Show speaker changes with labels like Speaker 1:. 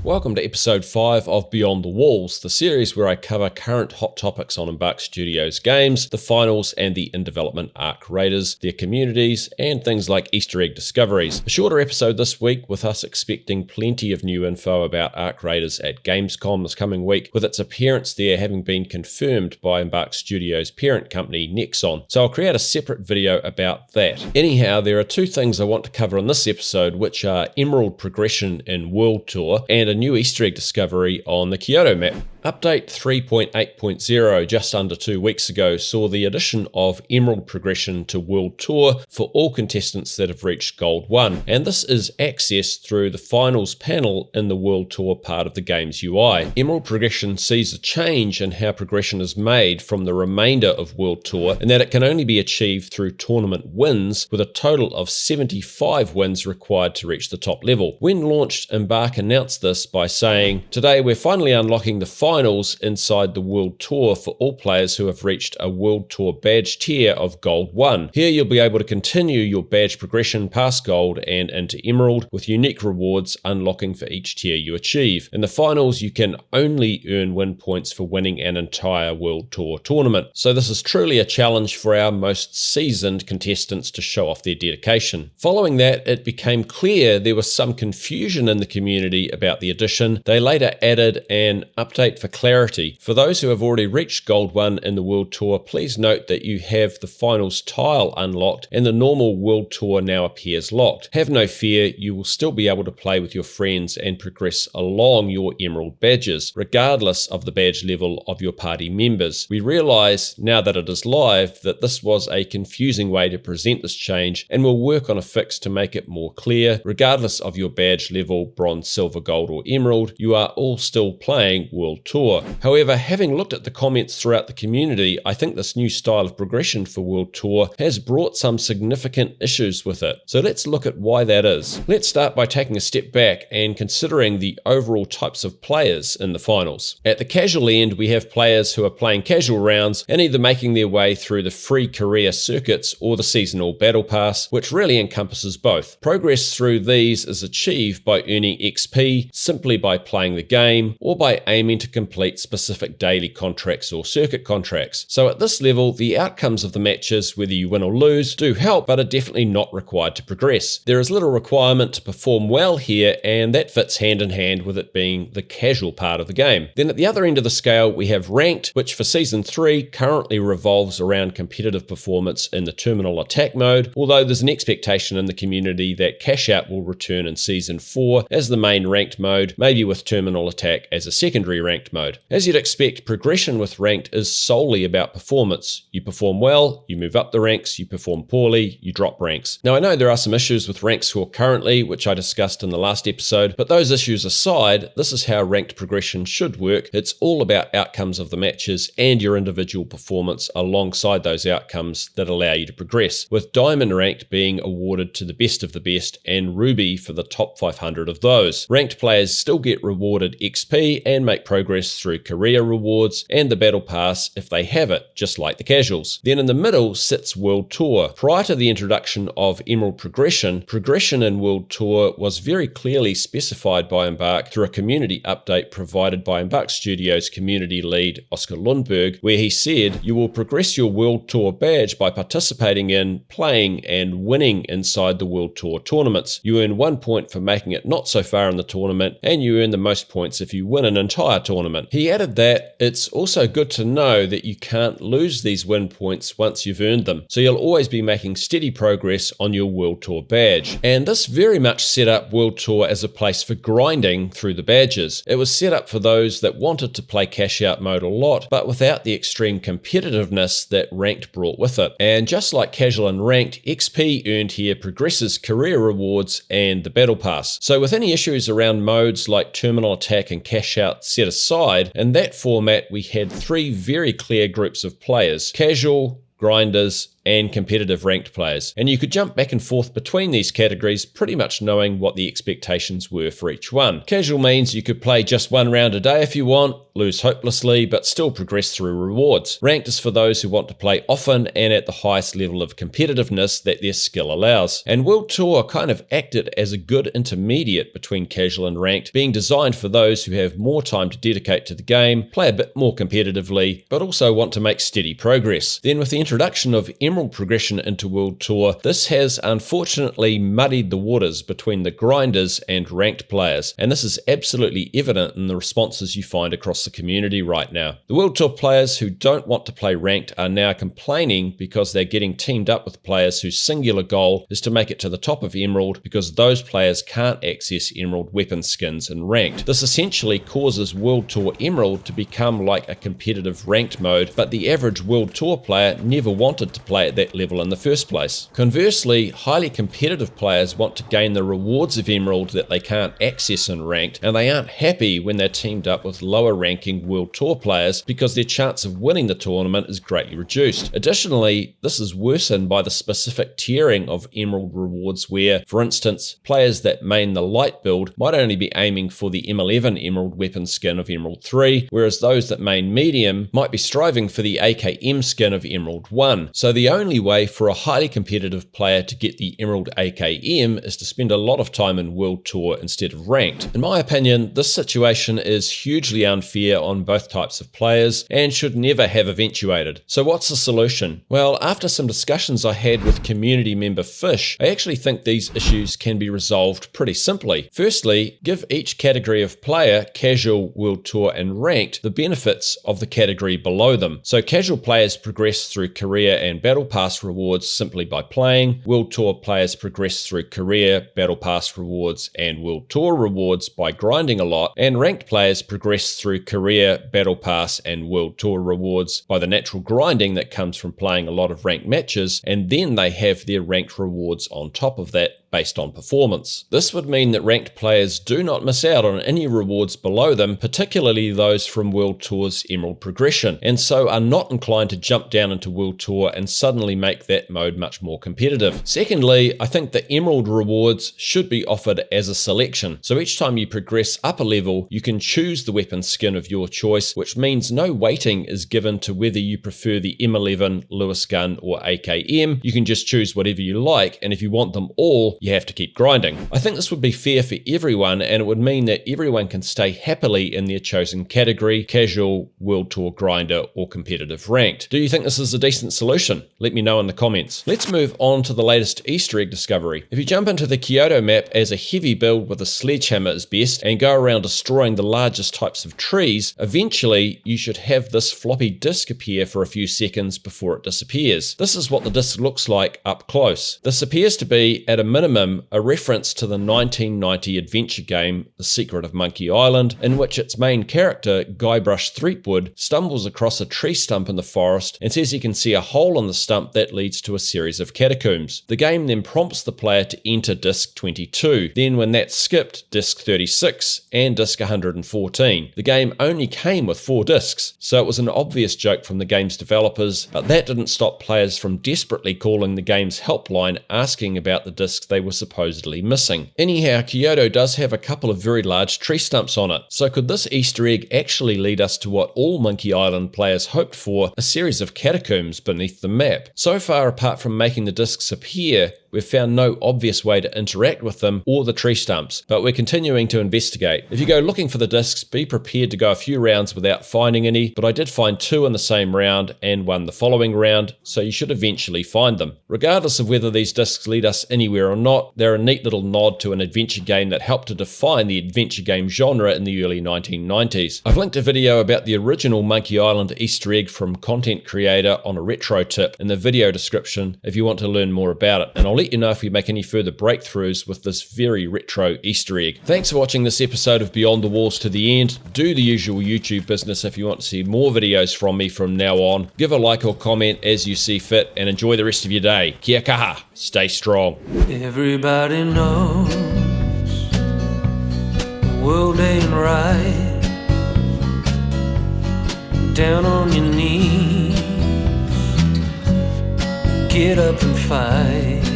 Speaker 1: Welcome to episode 5 of Beyond the Walls, the series where I cover current hot topics on Embark Studios games, the finals and the in-development Arc Raiders, their communities, and things like Easter egg discoveries. A shorter episode this week with us expecting plenty of new info about Arc Raiders at Gamescom this coming week, with its appearance there having been confirmed by Embark Studios' parent company Nexon. So I'll create a separate video about that. Anyhow, there are two things I want to cover in this episode, which are Emerald progression in World Tour and a new Easter egg discovery on the Kyoto map. Update 3.8.0 just under 2 weeks ago saw the addition of Emerald progression to World Tour for all contestants that have reached Gold 1, and this is accessed through the finals panel in the World Tour part of the game's UI. Emerald progression sees a change in how progression is made from the remainder of World Tour, in that it can only be achieved through tournament wins, with a total of 75 wins required to reach the top level. When launched, Embark announced this by saying, "Today we're finally unlocking the finals inside the World Tour for all players who have reached a World Tour badge tier of Gold 1. Here you'll be able to continue your badge progression past Gold and into Emerald, with unique rewards unlocking for each tier you achieve. In the finals, you can only earn win points for winning an entire World Tour tournament." So this is truly a challenge for our most seasoned contestants to show off their dedication. Following that, it became clear there was some confusion in the community about the addition. They later added an update for clarity. For those who have already reached Gold 1 in the World Tour, please note that you have the finals tile unlocked and the normal World Tour now appears locked. Have no fear, you will still be able to play with your friends and progress along your Emerald badges, regardless of the badge level of your party members. We realise, now that it is live, that this was a confusing way to present this change, and we'll work on a fix to make it more clear. Regardless of your badge level, bronze, silver, gold or emerald, you are all still playing World Tour. However, having looked at the comments throughout the community, I think this new style of progression for World Tour has brought some significant issues with it. So let's look at why that is. Let's start by taking a step back and considering the overall types of players in the finals. At the casual end, we have players who are playing casual rounds and either making their way through the free career circuits or the seasonal battle pass, which really encompasses both. Progress through these is achieved by earning XP simply by playing the game or by aiming to complete specific daily contracts or circuit contracts. So at this level, the outcomes of the matches, whether you win or lose, do help, but are definitely not required to progress. There is little requirement to perform well here, and that fits hand in hand with it being the casual part of the game. Then at the other end of the scale, we have ranked, which for Season 3 currently revolves around competitive performance in the terminal attack mode, although there's an expectation in the community that cash out will return in Season 4 as the main ranked mode, maybe with terminal attack as a secondary ranked mode. As you'd expect, progression with ranked is solely about performance. You perform well, you move up the ranks; you perform poorly, you drop ranks. Now I know there are some issues with rank score currently, which I discussed in the last episode, but those issues aside, this is how ranked progression should work. It's all about outcomes of the matches and your individual performance alongside those outcomes that allow you to progress, with Diamond ranked being awarded to the best of the best and Ruby for the top 500 of those. Ranked players still get rewarded XP and make progress through career rewards and the battle pass if they have it, just like the casuals. Then in the middle sits World Tour. Prior to the introduction of Emerald progression in World Tour was very clearly specified by Embark through a community update provided by Embark Studios community lead Oscar Lundberg, where he said, "You will progress your World Tour badge by participating in, playing and winning inside the World Tour tournaments. You earn 1 point for making it not so far in the tournament, and you earn the most points if you win an entire tournament." He added that it's also good to know that you can't lose these win points once you've earned them, so you'll always be making steady progress on your World Tour badge. And this very much set up World Tour as a place for grinding through the badges. It was set up for those that wanted to play cash out mode a lot, but without the extreme competitiveness that ranked brought with it. And just like casual and ranked, XP earned here progresses career rewards and the battle pass. So with any issues around modes like terminal attack and cash out set aside, in that format we had three very clear groups of players: casual, grinders, and competitive ranked players, and you could jump back and forth between these categories pretty much knowing what the expectations were for each one. Casual means you could play just one round a day if you want, lose hopelessly, but still progress through rewards. Ranked is for those who want to play often and at the highest level of competitiveness that their skill allows. And World Tour kind of acted as a good intermediate between casual and ranked, being designed for those who have more time to dedicate to the game, play a bit more competitively, but also want to make steady progress. Then with the introduction of Emerald progression into World Tour, this has unfortunately muddied the waters between the grinders and ranked players, and this is absolutely evident in the responses you find across the community right now. The World Tour players who don't want to play ranked are now complaining because they're getting teamed up with players whose singular goal is to make it to the top of Emerald because those players can't access Emerald weapon skins in ranked. This essentially causes World Tour Emerald to become like a competitive ranked mode, but the average World Tour player never wanted to play at that level in the first place. Conversely, highly competitive players want to gain the rewards of Emerald that they can't access in ranked, and they aren't happy when they're teamed up with lower ranking World Tour players because their chance of winning the tournament is greatly reduced. Additionally, this is worsened by the specific tiering of Emerald rewards where, for instance, players that main the light build might only be aiming for the M11 Emerald weapon skin of Emerald 3, whereas those that main medium might be striving for the AKM skin of Emerald 1. So the only way for a highly competitive player to get the Emerald AKM is to spend a lot of time in World Tour instead of ranked. In my opinion, this situation is hugely unfair on both types of players and should never have eventuated. So what's the solution? Well, after some discussions I had with community member Fish, I actually think these issues can be resolved pretty simply. Firstly, give each category of player, casual, World Tour and ranked, the benefits of the category below them. So casual players progress through career and battle pass rewards simply by playing, World Tour players progress through career, battle pass rewards and World Tour rewards by grinding a lot, and ranked players progress through career, battle pass and World Tour rewards by the natural grinding that comes from playing a lot of ranked matches, and then they have their ranked rewards on top of that based on performance. This would mean that ranked players do not miss out on any rewards below them, particularly those from World Tour's Emerald progression, and so are not inclined to jump down into World Tour and suddenly make that mode much more competitive. Secondly, I think the Emerald rewards should be offered as a selection, so each time you progress up a level, you can choose the weapon skin of your choice, which means no weighting is given to whether you prefer the M11, Lewis gun or AKM. You can just choose whatever you like, and if you want them all, you have to keep grinding. I think this would be fair for everyone, and it would mean that everyone can stay happily in their chosen category, casual, World Tour grinder, or competitive ranked. Do you think this is a decent solution? Let me know in the comments. Let's move on to the latest Easter egg discovery. If you jump into the Kyoto map as a heavy build with a sledgehammer is best, and go around destroying the largest types of trees, eventually you should have this floppy disk appear for a few seconds before it disappears. This is what the disk looks like up close. This appears to be, at a minimum, a reference to the 1990 adventure game The Secret of Monkey Island, in which its main character, Guybrush Threepwood, stumbles across a tree stump in the forest and says he can see a hole in the stump that leads to a series of catacombs. The game then prompts the player to enter disc 22, then when that's skipped, disc 36 and disc 114. The game only came with 4 discs, so it was an obvious joke from the game's developers, but that didn't stop players from desperately calling the game's helpline asking about the discs they were supposedly missing. Anyhow, Kyoto does have a couple of very large tree stumps on it, so could this Easter egg actually lead us to what all Monkey Island players hoped for, a series of catacombs beneath the map? So far, apart from making the discs appear, we've found no obvious way to interact with them or the tree stumps, but we're continuing to investigate. If you go looking for the discs, be prepared to go a few rounds without finding any, but I did find 2 in the same round and 1 the following round, so you should eventually find them. Regardless of whether these discs lead us anywhere or not, they're a neat little nod to an adventure game that helped to define the adventure game genre in the early 1990s. I've linked a video about the original Monkey Island Easter egg from content creator on a retro tip in the video description if you want to learn more about it, and I'll let you know if we make any further breakthroughs with this very retro Easter egg. Thanks for watching this episode of Beyond the Walls to the end. Do the usual YouTube business if you want to see more videos from me from now on. Give a like or comment as you see fit, and enjoy the rest of your day. Kia kaha. Stay strong.
Speaker 2: Everybody knows the world ain't right. Down on your knees, get up and fight.